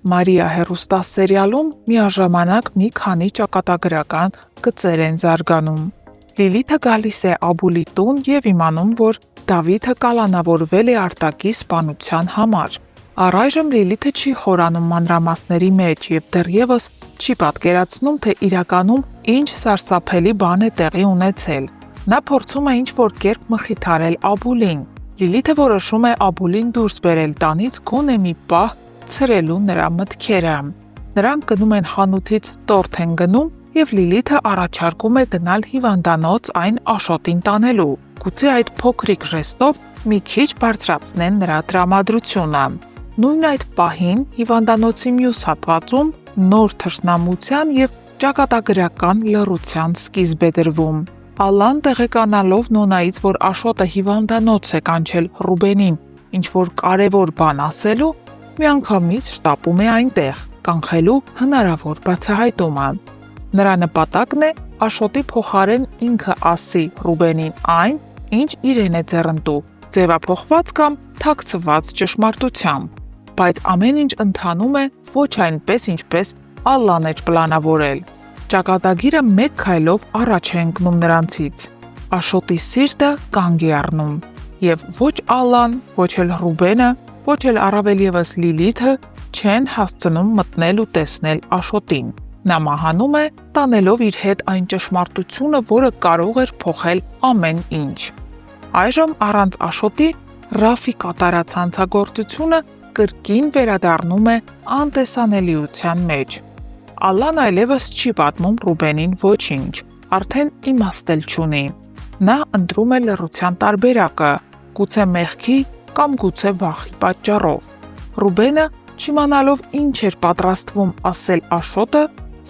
Մարիա հեռուստասերիալում միաժամանակ մի քանի ճակատագրական գծեր են զարգանում։ Լիլիթը գալիս է Աբուլի տուն և իմանում, որ Դավիթը կալանավորվել է արտակի սպանության համար։ Առայժմ Լիլիթը չի խորանում մանրամասների մեջ և դեռևս չի պատկերացնում, թե իրականում ինչ սարսափելի բան է տեղի ունեցել։ Նա փորձում է ինչ-որ կերպ մխիթարել Աբուլին։ Լիլիթը որոշում է Աբուլին դուրս բերել տանից գոնե մի պահ ցրելու նրա մտքերը։ Նրանք գնում են խանութից տորթ են գնում և Լիլիթը առաջարկում է գնալ հիվանդանոց այն Աշոտին տանելու։ Գուցե այդ փոքրիկ ժեստով մի քիչ բարձրացնեն նրա տրամադրությունը։ Նույն այդ պահին հիվանդանոցի մյուս հատվածում նոր թշնամության և ճակատագրական լռության սկիզբ է դրվում։ Ալլան տեղեկանալով Նոնայից, որ Աշոտը հիվանդանոց է կանչել Ռուբենին ինչ-որ կարևոր բան ասելու, միանգամից շտապում է այնտեղ, կանխելու հնարավոր բացահայտումը։ Նրա նպատակն է Աշոտի փոխարեն ինքը ասի Ռուբենին այն, ինչ իրեն է ձեռնտու, ձևափոխված կամ թաքցված ճշմարտությամբ, բայց ամեն ինչ ընթանում է ոչ այնպես, ինչպես Ալլան էր պլանավորել։ Ճակատագիրը մեկ քայլով առաջ է ընկնում նրանցից։ Աշոտի սիրտը կանգ է առնում, և ոչ Ալլան, ոչ էլ Ռուբենը, ոչ էլ առավել ևս Լիլիթը չեն հասցնում մտնել ու տեսնել Աշոտին։ Նա մահանում է, տանելով իր հետ այն ճշմարտությունը, որը կարող էր փոխել ամեն ինչ։ Այժմ առանց Աշոտի Ռաֆի կատարած հանցագործությունը կրկին վերադառնում է անտեսանելիության մեջ։ Ալլան այլևս չի պատմում Ռուբենին ոչինչ, արդեն իմաստ էլ չունի։ Նա ընտրում է լռության տարբերակը, գուցե մեղքի կամ գուցե վախի պատճառով։ Ռուբենը, չիմանալով ինչ էր պատրաստվում ասել Աշոտը,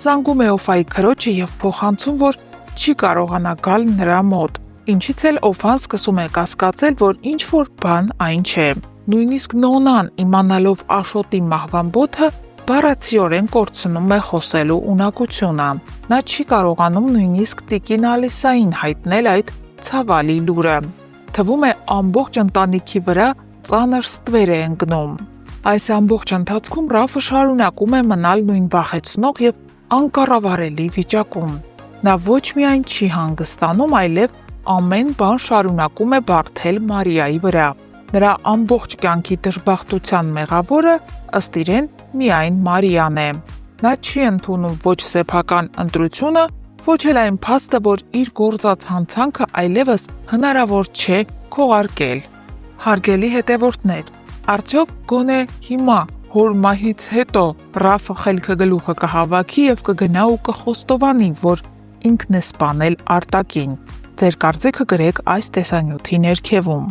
զանգում է Օֆայի քրոջը և փոխանցում, որ չի կարողանա գալ նրա մոտ, ինչից էլ Օֆան սկսում է կասկածել, որ ինչ-որ բան այն չէ։ Նույնիսկ Նոնան, իմանալով Աշոտի մահվան բոթը, բառացիորեն կորցնում է խոսելու ունակությունը։ Նա չի կարողանում նույնիսկ տիկին Ալիսային հայտնել այդ ցավալի լուրը։ Թվում է ամբողջ ընտանիքի վրա ծանր ստվեր է ընկնում։ Այս ամբողջ ընթացքում Ռաֆը շարունակում է մնալ նույն վախեցնող և անկառավարելի վիճակում։ Նա ոչ միայն չի հանգստանում, այլև ամեն բան շարունակում է բարդել Մարիայի վրա։ Նրա ամբողջ կյանքի դժբախտության մեղավորը ըստ իրեն միայն Մարիան է։ Նա չի ընդունում ոչ սեփական ընտրությունը, ոչ էլ այն փաստը, որ իր գործած հանցանքը այլևս հնարավոր չէ քողարկել։ Հարգելի հետևորդներ, արդյոք գոնե հիմա հոր մահից հետո Ռաֆը խելքը գլուխը կհավաքի և կգնա ու կխոստովանի, որ ինքն է սպանել արտակին։ Ձեր կարծիքը գրեք այս տեսանյութի ներքևում։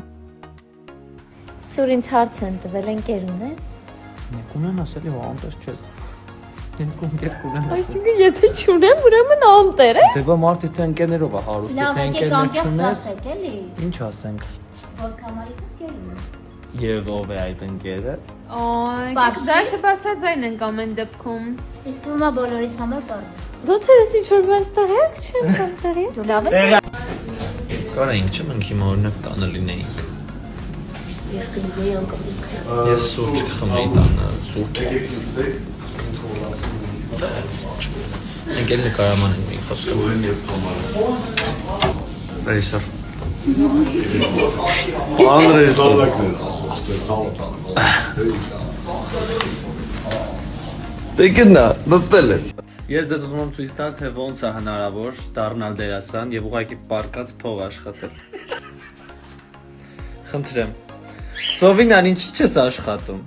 Սուր ինձ հարց են տվել, ընկեր ունես։ Նեք ունեն ասելի, որ անտես չես։ Դենք ունկեր ունեն։ Այսինքն եթե չունեմ, ուրեմն անտեր է։ Դե բա մարդի թե ընկերներով է հարուստ, թե ընկերներ չունես։ էլի։ Ինչ ասենք։ Որ կամարիկը կերում է։ Եվ ով է այդ ընկերը։ Այ, դաշը բարձրաձայն ենք ամեն դեպքում։ Իսկ թվում է բոլորից համար բարձր։ Ոնց ես ինչ որ բան ստեղեք չեմ կանտարի։ Դու լավ ես։ Կարայինք չեմ ընք հիմա օրինակ տանը լինեինք։ Ես կլինեի անկապիկ։ Ես սուրճ կխմեի տանը, սուրճ։ Ընկել նկարաման ենք մի խոսքը։ Այսօր։ Դե գնա, նստել ես։ Ես ձեզ ուզում եմ ցույց տալ, թե ոնց է հնարավոր դառնալ դերասան եւ ուղղակի պարկած փող աշխատել։ Խնդրեմ։ Սովինան, ինչի՞ չես աշխատում։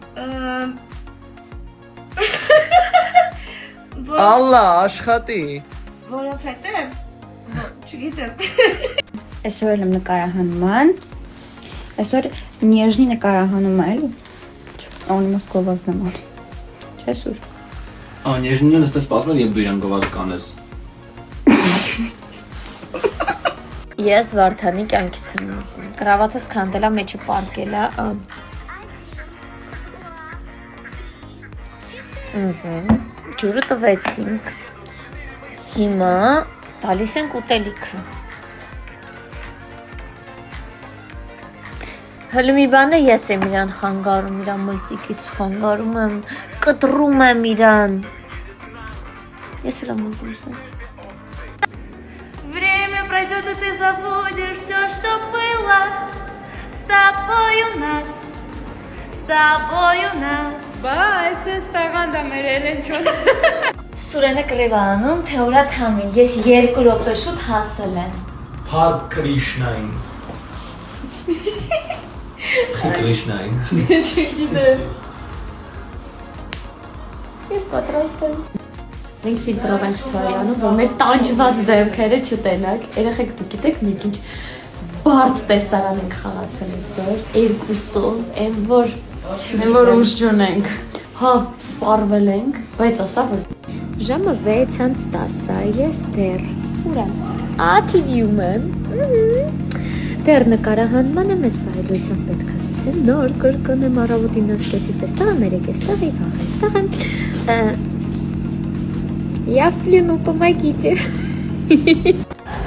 Ալլա, աշխատի։ Որովհետև չգիտեմ։ Այսօր եմ նկարահանման։ Այսօր նեժնի նկարահանում է, էլի։ Անիմաստ գովազդն եմ ալի։ Չէ՞ սուր։ Նեժնին ես սպասվել եւ դու իրան գովազ կանես։ Ես Վարդանի կյանքից եմ ուզում։ Կրավաթս քանդելա մեջը պարկելա։ Ջուրը տվեցինք։ Հիմա տալիս ենք ուտելիքը։ Հələ մի բան է, ես եմ իրան խանգարում, իրան մլծիկից խանգարում եմ, կտրում եմ իրան։ Ես էլ եմ ուզում սա։ Время пройдет, и ты забудешь все, что было. С тобой у нас, с тобой у нас. Բայց ես տաղանդա մեր Էլենչոն։ Սուրենը կռիվ անում, թե ուրա թամի, ես 2 րոպե շուտ հասել եմ։ Փար Կրիշնային։ Կրիշնային։ Ես պատրաստ եմ։ Մենք ֆիլտրով ենք ստորյանում, որ մեր տանջված դեմքերը չտենակ։ Երեխեք դուք գիտեք մենք ինչ բարդ տեսարան ենք խաղացել այսօր, երկուսով, այն որ ուժջուն ենք։ Հա, սպառվել ենք, բայց ասա որ ժամը 6:10 ես դեռ ուրա։ TV-ում եմ։ Դեռ նկարահանման եմ ես բայդրությամբ պետք է սցենար կրկնեմ առավոտին 9:30-ից էստեղ եմ 3:00-ից и վաղ էստեղ եմ։ Я в плену, помогите։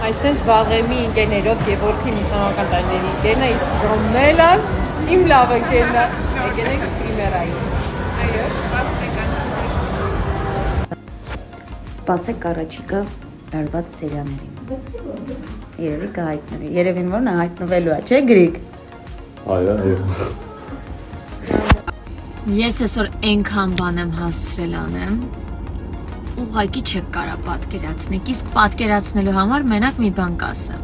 Այսենց վաղեմի ընկերներով Գևորգի մուսոնական տարիների ընկերն է, իսկ Ռոմելան իմ լավ ընկերն է։ Եկեք պրիմերայի։ Սպասեք առաջիկա դարված սերիաներին։ Երևի կհայտնվի։ Երևին որ նա հայտնվելու է, չէ՞ Գրիգ։ Այո։ Ես այսօր այնքան բան եմ հասցրել անեմ, ուղղակի չեք կարա պատկերացնեք, իսկ պատկերացնելու համար մենակ մի բան կասեմ։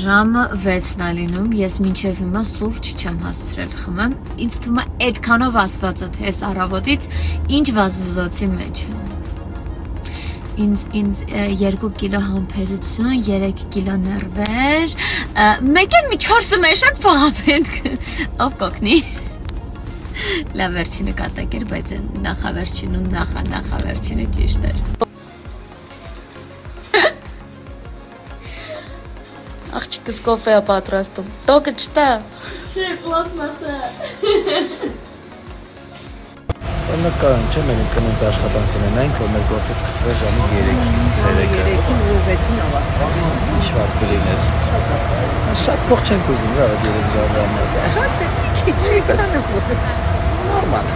Ժամը 6-ն է լինում, ես մինչև հիմա սուրճ չեմ հասցրել խմեմ, ինձ թվում է այդքանով ասվածը թե այս առավոտից ինչ վազվզոցի մեջ եմ։ Ինձ 2 կիլո համբերություն, 3 կիլո ներվեր, մեկ էլ մի 4 մեշակ փող պետք, ով կօգնի։ Լավ վերջինը կատակ էր, բայց նախավերջին ու նախավերջինը ճիշտ էր։ Աղջիկս կոֆե է պատրաստում։ Տոկը չտա։ Չէ, պլաստմասը։ Նկարում չէ, մենք կնոց աշխատանք ունենանք, որ մեր գործը սկսվի ժամը 3-ից 3-ը։ 3-ին ու 6-ին ավարտվի։ Ինչ վատ կլիներ։ Շատ փող չենք ուզում, რა, 3 ժամը համար։ Շատ չէ, մի քիչ կանը։ Նորմալ։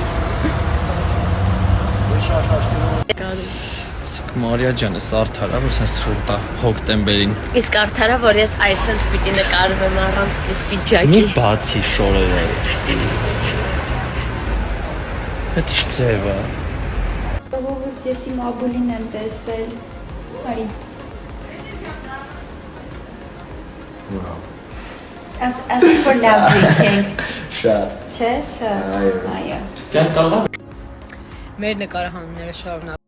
Մարիա ջան, էս արդարա, որ sense ցուրտ է հոկտեմբերին։ Իսկ արդարա, որ ես այսպես պիտի նկարվեմ առանց այս Մի պիջակի։ բացի շորերը։ Դա ինչ ձև է։ Ողորդ ես իմ աբուլին եմ տեսել։ Արի։ As for love drinking։ Շատ։ Չէ, շատ։ Այո։ Կան կարող Մեր նկարահանումները շարունակ